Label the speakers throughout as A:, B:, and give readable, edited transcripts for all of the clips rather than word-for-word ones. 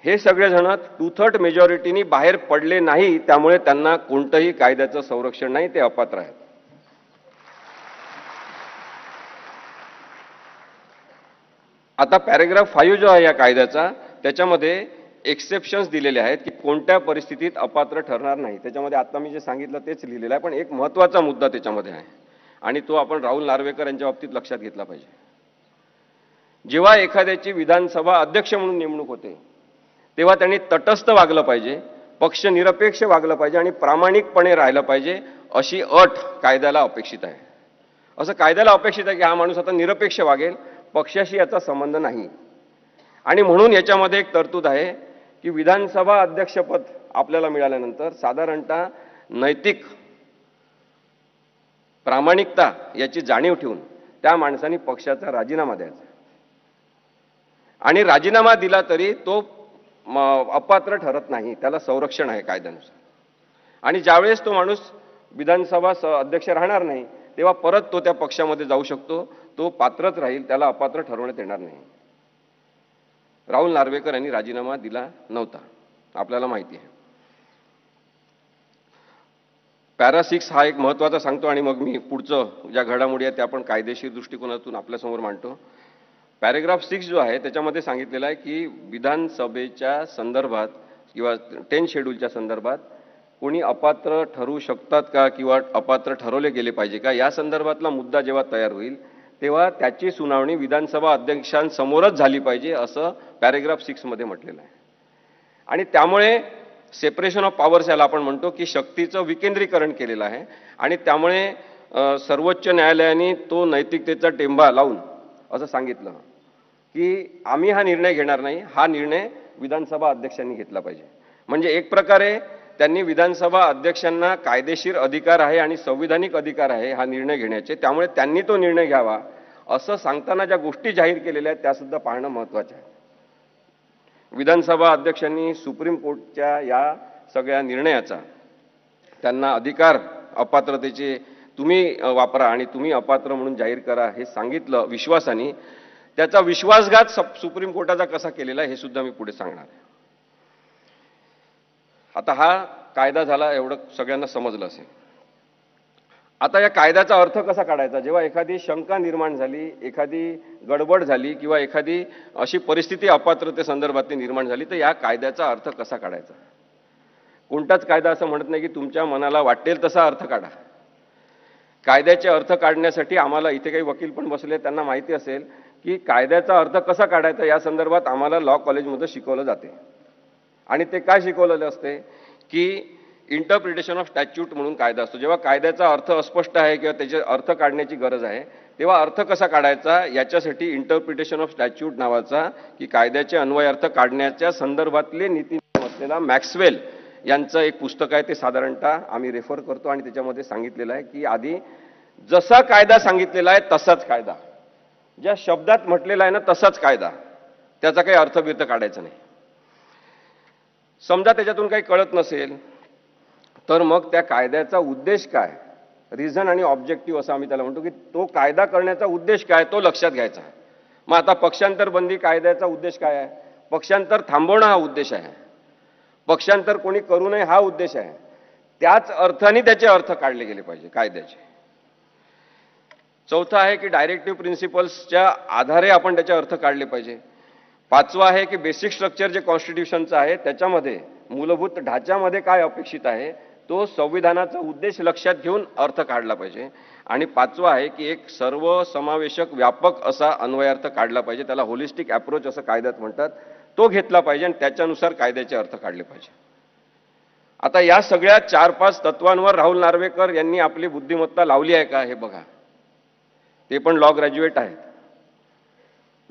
A: हे सगळेजण 2/3 मेजॉरिटीनी बाहेर पडले नाही, त्यामुळे त्यांना कोणतंही कायद्याचं संरक्षण नाही, ते अपात्र आहेत. आता पॅराग्राफ 5 जो आहे या कायद्याचा, त्याच्यामध्ये एक्सेप्शन्स दिलेले आहेत की कोणत्या परिस्थितीत अपात्र ठरणार नाही. त्याच्यामध्ये आता मी जे सांगितलं तेच लिहिलेलं आहे, पण एक महत्त्वाचा मुद्दा त्याच्यामध्ये आहे आणि तो आपण राहुल नार्वेकर यांच्या बाबतीत लक्षात घेतला पाहिजे. जेव्हा एखाद्याची विधानसभा अध्यक्ष म्हणून नेमणूक होते, तेव्हा त्यांनी तटस्थ वागलं पाहिजे, पक्षनिरपेक्ष वागलं पाहिजे आणि प्रामाणिकपणे राहिलं पाहिजे, अशी अट कायद्याला अपेक्षित आहे. असं कायद्याला अपेक्षित आहे की हा माणूस आता निरपेक्ष वागेल, पक्षाशी याचा संबंध नाही. आणि म्हणून याच्यामध्ये एक तरतूद आहे की विधानसभा अध्यक्षपद आपल्याला मिळाल्यानंतर साधारणतः नैतिक प्रामाणिकता याची जाणीव ठेवून त्या माणसाने पक्षाचा राजीनामा द्यायचा आणि राजीनामा दिला तरी तो अपात्र ठरत नाही, त्याला संरक्षण आहे कायद्यानुसार. आणि ज्यावेळेस तो माणूस विधानसभा अध्यक्ष राहणार नाही, तेव्हा परत तो त्या पक्षामध्ये जाऊ शकतो, तो पात्रच राहील, त्याला अपात्र ठरवण्यात येणार नाही. राहुल नार्वेकर यांनी राजीनामा दिला नव्हता, आपल्याला माहिती आहे. पॅरा 6 हा एक महत्त्वाचा सांगतो आणि मग मी पुढचं ज्या घडामोडी आहेत त्या आपण कायदेशीर दृष्टिकोनातून आपल्यासमोर मांडतो. पॅराग्राफ 6 जो आहे त्याच्यामध्ये सांगितलेलं आहे की विधानसभेच्या संदर्भात किंवा 10 शेड्यूलच्या संदर्भात कोणी अपात्र ठरू शकतात का किंवा अपात्र ठरवले गेले पाहिजे का, या संदर्भातला मुद्दा जेव्हा तयार होईल तेव्हा त्याची सुनावणी विधानसभा अध्यक्षांसमोरच झाली पाहिजे, असं पॅराग्राफ 6 मध्ये म्हटलेलं आहे. आणि त्यामुळे सेपरेशन ऑफ पॉवर्स याला आपण म्हणतो की शक्तीचं विकेंद्रीकरण केलेलं आहे आणि त्यामुळे सर्वोच्च न्यायालयाने तो नैतिकतेचा टेंबा लावून असं सांगितलं की आम्ही हा निर्णय घेणार नाही, हा निर्णय विधानसभा अध्यक्षांनी घेतला पाहिजे. म्हणजे एक प्रकारे त्यांनी विधानसभा अध्यक्षांना कायदेशीर अधिकार आहे आणि संविधानिक अधिकार आहे हा निर्णय घेण्याचे, त्यामुळे त्यांनी तो निर्णय घ्यावा असं सांगताना ज्या गोष्टी जाहीर केलेल्या आहेत त्या सुद्धा पाहणं महत्त्वाचं आहे. विधानसभा अध्यक्षांनी सुप्रीम कोर्टच्या या सगळ्या निर्णयाचा त्यांना अधिकार अपात्रतेचे तुम्ही वापरा आणि तुम्ही अपात्र म्हणून जाहीर करा हे सांगितलं विश्वासाने, त्याचा विश्वासघात सुप्रीम कोर्टाचा कसा केलेला हे सुद्धा मी पुढे सांगणार आहे. आता हा कायदा झाला, एवढं सगळ्यांना समजलं असेल. आता या कायद्याचा अर्थ कसा काढायचा, जेव्हा एखादी शंका निर्माण झाली, एखादी गडबड झाली किंवा एखादी अशी परिस्थिती अपात्रते संदर्भात निर्माण झाली, तर या कायद्याचा अर्थ कसा काढायचा. कोणताच कायदा असं म्हणत नाही की तुमच्या मनाला वाटेल तसा अर्थ काढा. कायद्याचे अर्थ काढण्यासाठी आम्हाला इथे काही वकील पण बसले, त्यांना माहिती असेल की कायद्याचा अर्थ कसा काढायचा या संदर्भात आम्हाला लॉ कॉलेजमध्ये शिकवलं जाते. आणि ते काय शिकवलेलं असते की इंटरप्रिटेशन ऑफ स्टॅच्यूट म्हणून कायदा असतो. जेव्हा कायद्याचा अर्थ अस्पष्ट आहे किंवा त्याचे अर्थ काढण्याची गरज आहे, तेव्हा अर्थ कसा काढायचा याच्यासाठी इंटरप्रिटेशन ऑफ स्टॅच्यूट नावाचा की कायद्याचे अन्वय अर्थ काढण्याच्या संदर्भातले नीतिनियम असलेला मॅक्सवेल यांचं एक पुस्तक आहे, ते साधारणतः आम्ही रेफर करतो आणि त्याच्यामध्ये सांगितलेलं आहे की आधी जसा कायदा सांगितलेला आहे तसाच कायदा, ज्या शब्दात म्हटलेला आहे ना तसाच कायदा, त्याचा काही अर्थबिर्थ काढायचा नाही. समजा त्याच्यातून काही कळत नसेल तर मग त्या कायद्याचा उद्देश काय, रिझन आणि ऑब्जेक्टिव्ह असं आम्ही त्याला म्हणतो की तो कायदा करण्याचा उद्देश काय तो लक्षात घ्यायचा आहे. मग आता पक्षांतर बंदी कायद्याचा उद्देश काय आहे, पक्षांतर थांबवणं हा उद्देश आहे, पक्षांतर कोणी करू नये हा उद्देश आहे. त्याच अर्थाने त्याचे अर्थ काढले गेले पाहिजे कायद्याचे. चौथा आहे की डायरेक्टिव्ह प्रिन्सिपल्सच्या आधारे आपण त्याचे अर्थ काढले पाहिजे. पाचवा आहे की बेसिक स्ट्रक्चर जे कॉन्स्टिट्यूशनचं आहे त्याच्यामध्ये मूलभूत ढाच्यामध्ये काय अपेक्षित आहे तो संविधानाचा उद्देश लक्षात घेऊन अर्थ काढला पाहिजे. आणि पाचवा आहे की एक सर्वसमावेशक व्यापक असा अन्वयार्थ काढला पाहिजे, त्याला होलिस्टिक अप्रोच असं कायद्यात म्हणतात, तो घेतला पाहिजे आणि त्याच्यानुसार कायद्याचे अर्थ काढले पाहिजे. आता या सगळ्या 4-5 तत्वांवर राहुल नार्वेकर यांनी आपली बुद्धिमत्ता लावली आहे का हे बघा. ते पण लॉ ग्रॅज्युएट आहेत,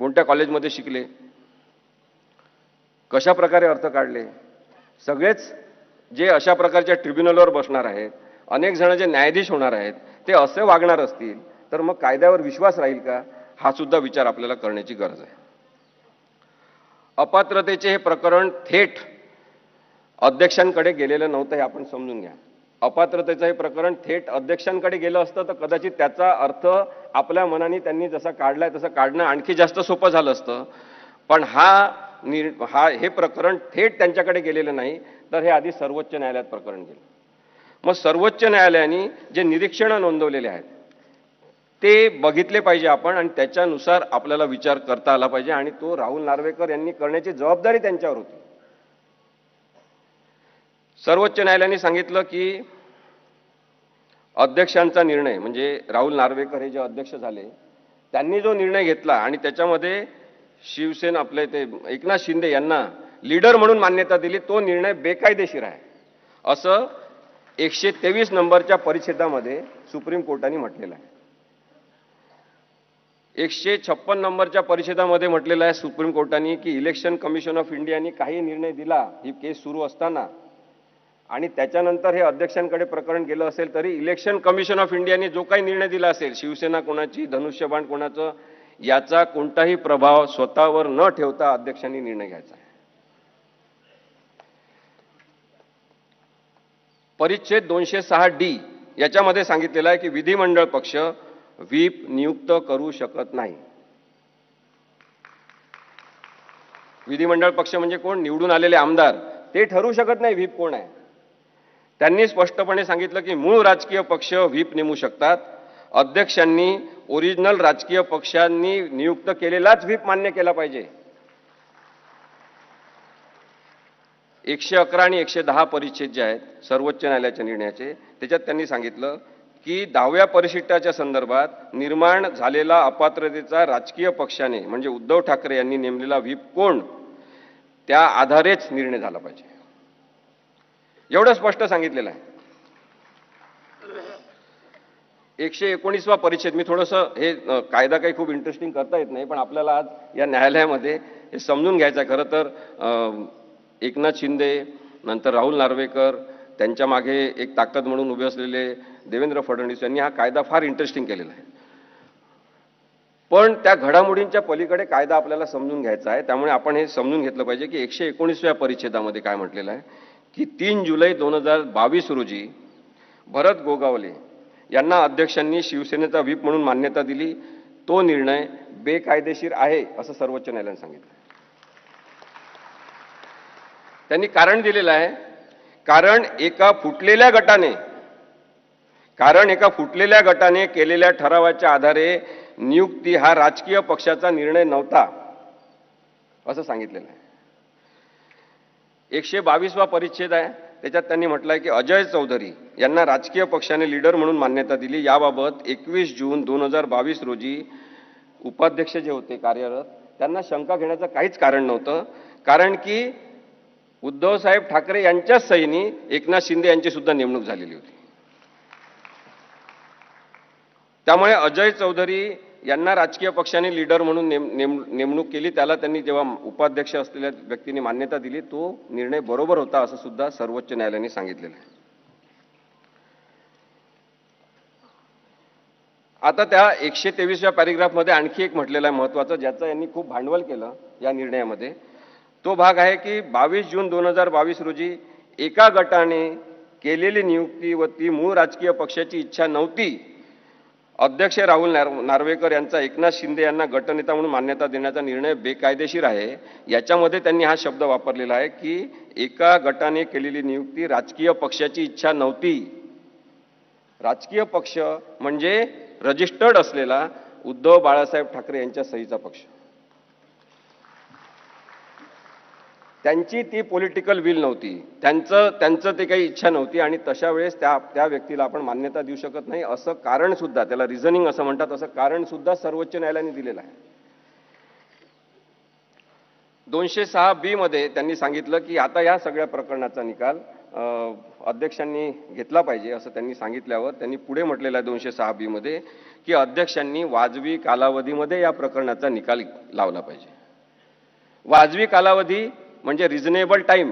A: कोणत्या कॉलेजमध्ये शिकले, कशा प्रकारे अर्थ काढले. सगळेच जे अशा प्रकारच्या ट्रिब्युनलवर बसणार आहेत, अनेक जण जे न्यायाधीश होणार आहेत, ते असे वागणार असतील तर मग कायद्यावर विश्वास राहील का, हा सुद्धा विचार आपल्याला करण्याची गरज आहे. अपात्रतेचे हे प्रकरण थेट अध्यक्षांकडे गेलेलं नव्हतं, हे आपण समजून घ्या. अपात्रतेचं हे प्रकरण थेट अध्यक्षांकडे गेलं असतं तर कदाचित त्याचा अर्थ आपल्या मनाने त्यांनी जसा काढलाय तसं काढणं आणखी जास्त सोपं झालं असतं. पण हा हे प्रकरण थेट त्यांच्याकडे गेलेलं नाही, तर हे आधी सर्वोच्च न्यायालयात प्रकरण गेलं. मग सर्वोच्च न्यायालयाने जे निरीक्षणं नोंदवलेले आहेत ते बघितले पाहिजे आपण, आणि त्याच्यानुसार आपल्याला विचार करता आला पाहिजे, आणि तो राहुल नार्वेकर यांनी करण्याची जबाबदारी त्यांच्यावर होती. सर्वोच्च न्यायालयाने सांगितलं की अध्यक्षांचा निर्णय, म्हणजे राहुल नार्वेकर हे जे अध्यक्ष झाले त्यांनी जो निर्णय घेतला आणि त्याच्यामध्ये शिवसेना आपले ते एकनाथ शिंदे यांना लीडर म्हणून मान्यता दिली, तो निर्णय बेकायदेशीर आहे असं 123 नंबरच्या परिच्छेदामध्ये सुप्रीम कोर्टाने म्हटलेलं आहे. 156 नंबरच्या परिच्छेदामध्ये म्हटलेलं आहे सुप्रीम कोर्टाने की इलेक्शन कमिशन ऑफ इंडियाने काही निर्णय दिला ही केस सुरू असताना, आणि त्याच्यानंतर हे अध्यक्षांकडे प्रकरण गेलं असेल तरी इलेक्शन कमिशन ऑफ इंडियाने जो काही निर्णय दिला असेल, शिवसेना कोणाची, धनुष्यबाण कोणाचं, याचा कोणताही प्रभाव स्वतःवर न ठेवता अध्यक्षांनी निर्णय घ्यायचा आहे. परिच्छेद 206D याच्यामध्ये सांगितलेलं आहे की विधिमंडळ पक्ष व्हीप नियुक्त करू शकत नाही. विधिमंडळ पक्ष म्हणजे कोण? निवडून आलेले आमदार. ते ठरवू शकत नाही व्हीप कोण आहे. त्यांनी स्पष्टपणे सांगितलं की मूळ राजकीय पक्ष व्हीप नेमू शकतात. अध्यक्षांनी ओरिजिनल राजकीय पक्षांनी नियुक्त केलेलाच व्हीप मान्य केला पाहिजे. 111 आणि 110 परिच्छेद जे आहेत सर्वोच्च न्यायालयाच्या निर्णयाचे, त्याच्यात त्यांनी सांगितलं की 10व्या परिशिष्टाच्या संदर्भात निर्माण झालेला अपात्रतेचा राजकीय पक्षाने म्हणजे उद्धव ठाकरे यांनी नेमलेला व्हीप कोण, त्या आधारेच निर्णय झाला पाहिजे. एवढं स्पष्ट सांगितलेलं आहे. 119वा परिच्छेद, मी थोडंसं हे कायदा काही खूप इंटरेस्टिंग करता येत नाही, पण आपल्याला आज या न्यायालयामध्ये हे समजून घ्यायचं आहे. खरं तर एकनाथ शिंदे, नंतर राहुल नार्वेकर, त्यांच्या मागे एक ताकद म्हणून उभे असलेले देवेंद्र फडणवीस यांनी हा कायदा फार इंटरेस्टिंग केलेला आहे. पण त्या घडामोडींच्या पलीकडे कायदा आपल्याला समजून घ्यायचा आहे. त्यामुळे आपण हे समजून घेतलं पाहिजे की 119व्या परिच्छेदामध्ये काय म्हटलेलं आहे की 3 जुलै 2022 रोजी भरत गोगावले यांना अध्यक्षांनी शिवसेनेचा व्हीप म्हणून मान्यता दिली. तो निर्णय बेकायदेशीर आहे असं सर्वोच्च न्यायालयाने सांगितलं. त्यांनी कारण दिलेलं आहे, कारण एका फुटलेल्या गटाने केलेल्या ठरावाच्या आधारे नियुक्ती हा राजकीय पक्षाचा निर्णय नव्हता असं सांगितलेलं आहे. 122वा परिच्छेद आहे, त्याच्यात त्यांनी म्हटलंय की अजय चौधरी यांना राजकीय पक्षाने लीडर म्हणून मान्यता दिली. याबाबत 21 जून 2022 रोजी उपाध्यक्ष जे होते कार्यरत त्यांना शंका घेण्याचं काहीच कारण नव्हतं, कारण की उद्धवसाहेब ठाकरे यांच्याच सहीने एकनाथ शिंदे यांची सुद्धा नेमणूक झालेली होती. त्यामुळे अजय चौधरी यांना राजकीय पक्षाने लीडर म्हणून नेमणूक केली, त्याला त्यांनी जेव्हा उपाध्यक्ष असलेल्या व्यक्तीने मान्यता दिली, तो निर्णय बरोबर होता असं सुद्धा सर्वोच्च न्यायालयाने सांगितलेलं आहे. आता त्या 123व्या पॅरेग्राफमध्ये आणखी एक म्हटलेलं आहे महत्वाचं, ज्याचं यांनी खूप भांडवल केलं या निर्णयामध्ये. तो भाग आहे की 22 जून 2022 रोजी एका गटाने केलेली नियुक्ती व ती मूळ राजकीय पक्षाची इच्छा नव्हती. अध्यक्ष राहुल नार्वेकर यांचा एकनाथ शिंदे यांना गटनेता म्हणून मान्यता देण्याचा निर्णय बेकायदेशीर आहे. याच्यामध्ये त्यांनी हा शब्द वापरलेला आहे की एका गटाने केलेली नियुक्ती राजकीय पक्षाची इच्छा नव्हती. राजकीय पक्ष म्हणजे रजिस्टर्ड असलेला उद्धव बाळासाहेब ठाकरे यांच्या सहीचा पक्ष. त्यांची ती पॉलिटिकल विल नव्हती, त्यांचं ते काही इच्छा नव्हती, आणि तशा वेळेस त्या व्यक्तीला आपण मान्यता देऊ शकत नाही असं कारण सुद्धा, त्याला रिझनिंग असं म्हणतात, असं कारण सुद्धा सर्वोच्च न्यायालयाने दिलेलं आहे. 206B मध्ये त्यांनी सांगितलं की आता या सगळ्या प्रकरणाचा निकाल अध्यक्षांनी घेतला पाहिजे असं त्यांनी सांगितल्यावर त्यांनी पुढे म्हटलेलं आहे 206B मध्ये की अध्यक्षांनी वाजवी कालावधीमध्ये या प्रकरणाचा निकाल लावला पाहिजे. वाजवी कालावधी म्हणजे रिझनेबल टाइम.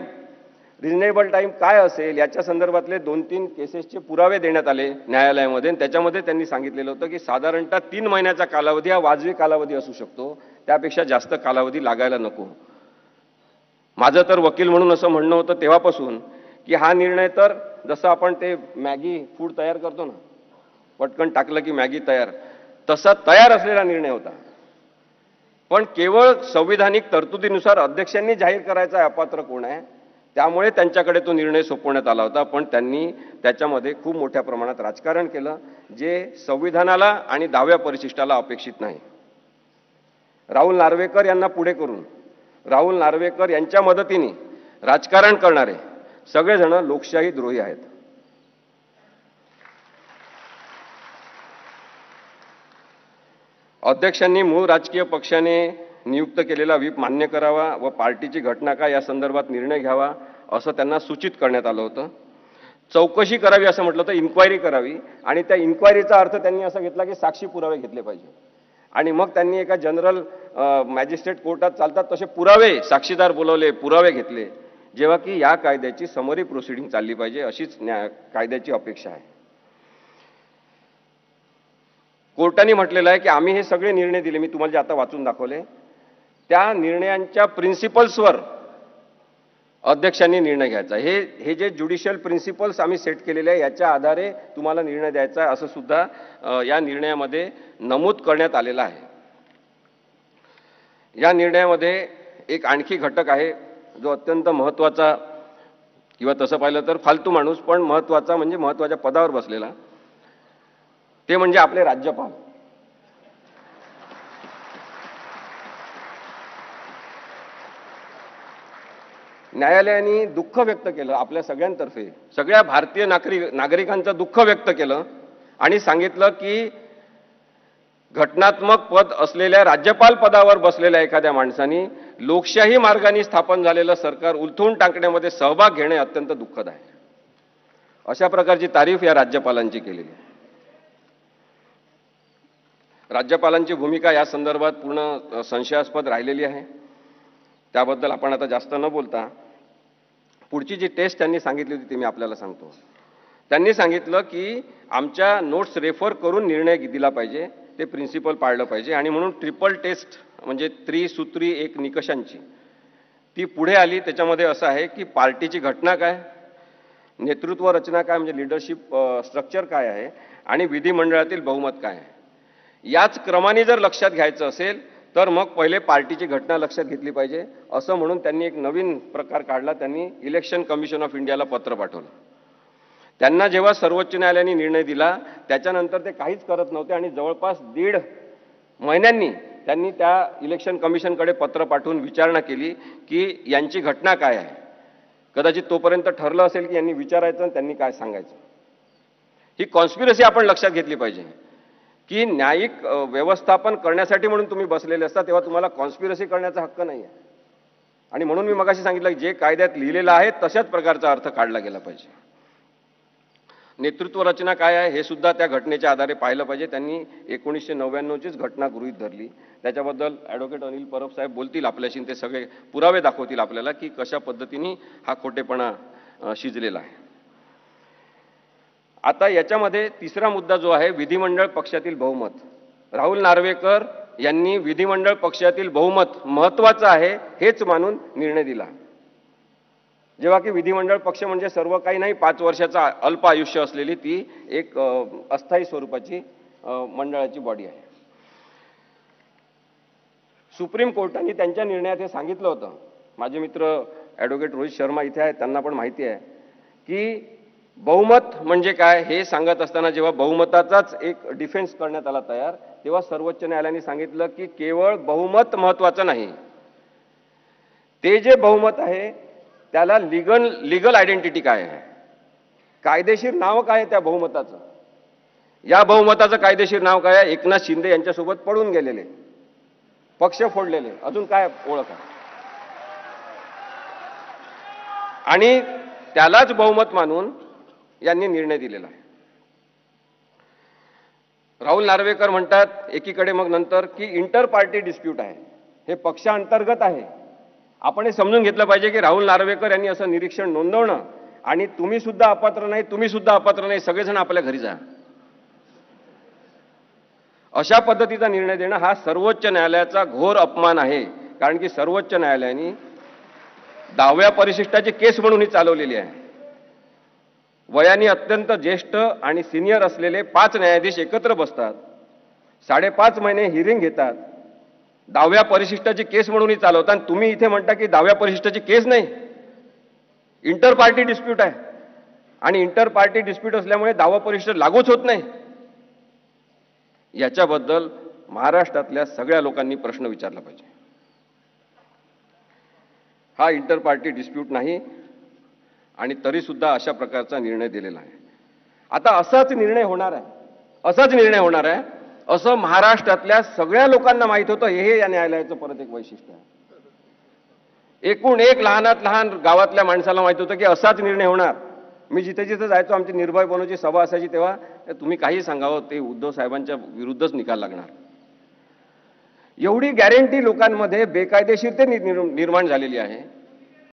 A: रिझनेबल टाइम काय असेल याच्या संदर्भातले 2-3 केसेसचे पुरावे देण्यात आले न्यायालयामध्ये. त्याच्यामध्ये त्यांनी सांगितलेलं होतं की साधारणतः 3 महिन्याचा कालावधी हा वाजवी कालावधी असू शकतो, त्यापेक्षा जास्त कालावधी लागायला नको. माझं तर वकील म्हणून असं म्हणणं होतं तेव्हापासून की हा निर्णय तर जसं आपण ते मॅगी फूड तयार करतो ना, पटकन टाकलं की मॅगी तयार, तसा तयार असलेला निर्णय होता. पण केवळ संविधानिक तरतुदीनुसार अध्यक्षांनी जाहीर करायचा आहे अपात्र कोण आहे, त्यामुळे त्यांच्याकडे तो निर्णय सोपवण्यात आला होता. पण त्यांनी त्याच्यामध्ये खूप मोठ्या प्रमाणात राजकारण केलं, जे संविधानाला आणि 10व्या परिशिष्टाला अपेक्षित नाही. राहुल नार्वेकर यांना पुढे करून राहुल नार्वेकर यांच्या मदतीने राजकारण करणारे सगळेजण लोकशाही द्रोही आहेत. अध्यक्षांनी मूळ राजकीय पक्षाने नियुक्त केलेला व्हीप मान्य करावा व पार्टीची घटना काय या संदर्भात निर्णय घ्यावा असं त्यांना सूचित करण्यात आलं होतं. चौकशी करावी असं म्हटलं तर इन्क्वायरी करावी, आणि त्या इन्क्वायरीचा अर्थ त्यांनी असा घेतला की साक्षी पुरावे घेतले पाहिजे. आणि मग त्यांनी एका जनरल मॅजिस्ट्रेट कोर्टात चालतात तसे पुरावे, साक्षीदार बोलवले, पुरावे घेतले, जेव्हा की या कायद्याची समरी प्रोसिडिंग चालली पाहिजे अशीच कायद्याची अपेक्षा आहे. कोर्टाने म्हटलेलं आहे की आम्ही हे सगळे निर्णय दिले, मी तुम्हाला जे आता वाचून दाखवले, त्या निर्णयांच्या प्रिन्सिपल्सवर अध्यक्षांनी निर्णय घ्यायचा. हे जे ज्युडिशियल प्रिन्सिपल्स आम्ही सेट केलेले आहे याच्या आधारे तुम्हाला निर्णय द्यायचा आहे असं सुद्धा या निर्णयामध्ये नमूद करण्यात आलेलं आहे. या निर्णयामध्ये एक आणखी घटक आहे जो अत्यंत महत्त्वाचा, किंवा तसं पाहिलं तर फालतू माणूस पण महत्त्वाचा, म्हणजे महत्त्वाच्या पदावर बसलेला, ते म्हणजे आपले राज्यपाल. न्यायालयाने दुःख व्यक्त केलं आपल्या सगळ्यांतर्फे, सगळ्या भारतीय नागरिकांचं दुःख व्यक्त केलं आणि सांगितलं की घटनात्मक पद असलेल्या राज्यपाल पदावर बसलेल्या एखाद्या माणसाने लोकशाही मार्गाने स्थापन झालेलं सरकार उलथवून टाकण्यामध्ये सहभाग घेणे अत्यंत दुःखद आहे. अशा प्रकारची तारीफ या राज्यपालांची केलेली आहे. राज्यपालांची भूमिका या संदर्भात पूर्ण संशयास्पद राहिलेली आहे. त्याबद्दल आपण आता जास्त न बोलता पुढची जी टेस्ट त्यांनी सांगितली होती ती मी आपल्याला सांगतो. त्यांनी सांगितलं की आमच्या नोट्स रेफर करून निर्णय दिला पाहिजे, ते प्रिन्सिपल पाळलं पाहिजे, आणि म्हणून ट्रिपल टेस्ट म्हणजे त्रिसूत्री एक निकषांची ती पुढे आली. त्याच्यामध्ये असं आहे की पार्टीची घटना काय, नेतृत्व रचना काय म्हणजे लिडरशिप स्ट्रक्चर काय आहे, आणि विधिमंडळातील बहुमत काय आहे. याच क्रमाने जर लक्षात घ्यायचं असेल तर मग पहिले पार्टीची घटना लक्षात घेतली पाहिजे असं म्हणून त्यांनी एक नवीन प्रकार काढला. त्यांनी इलेक्शन कमिशन ऑफ इंडियाला पत्र पाठवलं. त्यांना जेव्हा सर्वोच्च न्यायालयाने निर्णय दिला त्याच्यानंतर ते काहीच करत नव्हते आणि जवळपास 1.5 महिन्यांनी त्यांनी त्या इलेक्शन कमिशनकडे पत्र पाठवून विचारणा केली की यांची घटना काय आहे. कदाचित तोपर्यंत ठरलं असेल की यांनी विचारायचं आणि त्यांनी काय सांगायचं. ही कॉन्स्पिरसी आपण लक्षात घेतली पाहिजे की न्यायिक व्यवस्थापन करण्यासाठी म्हणून तुम्ही बसलेले असता तेव्हा तुम्हाला कॉन्स्पिरसी करण्याचा हक्क नाही आहे. आणि म्हणून मी मगाशी सांगितलं की जे कायद्यात लिहिलेलं आहे तशाच प्रकारचा अर्थ काढला गेला पाहिजे. नेतृत्व रचना काय आहे हे सुद्धा त्या घटनेच्या आधारे पाहिलं पाहिजे. त्यांनी 1999चीच घटना गृहीत धरली. त्याच्याबद्दल ॲडव्होकेट अनिल परब साहेब बोलतील आपल्याशी, ते सगळे पुरावे दाखवतील आपल्याला की कशा पद्धतीने हा खोटेपणा शिजलेला आहे. आता याच्यामध्ये तिसरा मुद्दा जो आहे विधिमंडळ पक्षातील बहुमत. राहुल नार्वेकर यांनी विधिमंडळ पक्षातील बहुमत महत्त्वाचं आहे हेच मानून निर्णय दिला. जेव्हा की विधिमंडळ पक्ष म्हणजे सर्व काही नाही, 5 वर्षाचा अल्प आयुष्य असलेली ती एक अस्थायी स्वरूपाची मंडळाची बॉडी आहे. सुप्रीम कोर्टाने त्यांच्या निर्णयात हे सांगितलं होतं. माझे मित्र ॲडव्होकेट रोहित शर्मा इथे आहेत, त्यांना पण माहिती आहे की बहुमत म्हणजे काय हे सांगत असताना जेव्हा बहुमताचाच एक डिफेन्स करण्यात आला तयार, तेव्हा सर्वोच्च न्यायालयाने सांगितलं की केवळ बहुमत महत्त्वाचं नाही, ते जे बहुमत आहे त्याला लीगल आयडेंटिटी काय आहे, कायदेशीर नाव काय आहे त्या बहुमताचं. या बहुमताचं कायदेशीर नाव काय आहे? एकनाथ शिंदे यांच्यासोबत पळून गेलेले, पक्ष फोडलेले, अजून काय ओळख आहे. आणि त्यालाच बहुमत मानून यांनी निर्णय दिलेला आहे. राहुल नार्वेकर म्हणतात एकीकडे मग नंतर की इंटर पार्टी डिस्प्यूट आहे, हे पक्षांतर्गत आहे. आपण हे समजून घेतलं पाहिजे की राहुल नार्वेकर यांनी असं निरीक्षण नोंदवणं आणि तुम्ही सुद्धा अपात्र नाही, तुम्ही सुद्धा अपात्र नाही, सगळेजण आपल्या घरी जा, अशा पद्धतीचा निर्णय देणं हा सर्वोच्च न्यायालयाचा घोर अपमान आहे. कारण की सर्वोच्च न्यायालयाने 10व्या परिशिष्टाची केस म्हणून ही चालवलेली आहे. वयाने अत्यंत ज्येष्ठ आणि सिनियर असलेले 5 न्यायाधीश एकत्र बसतात, 5.5 महिने हिअरिंग घेतात, दहाव्या परिशिष्टाची केस म्हणूनही चालवता आणि तुम्ही इथे म्हणता की दहाव्या परिशिष्टाची केस नाही, इंटर पार्टी डिस्प्यूट आहे आणि इंटर पार्टी डिस्प्यूट असल्यामुळे 10वा परिशिष्ट लागूच होत नाही. याच्याबद्दल महाराष्ट्रातल्या सगळ्या लोकांनी प्रश्न विचारला पाहिजे. हा इंटर पार्टी डिस्प्यूट नाही आणि तरी सुद्धा अशा प्रकारचा निर्णय दिलेला आहे. आता असाच निर्णय होणार आहे असं महाराष्ट्रातल्या सगळ्या लोकांना माहित होतं. हे या न्यायालयाचं परत एक वैशिष्ट्य आहे. एकूण एक लहानात लहान गावातल्या माणसाला माहित होतं की असाच निर्णय होणार. मी जिथे जिथे जायचो, आमची निर्भय बनवची सभा असायची, तेव्हा तुम्ही काही सांगावं ते उद्धव साहेबांच्या विरुद्धच निकाल लागणार. एवढी गॅरंटी लोकांमध्ये बेकायदेशीरते निर्माण झालेली आहे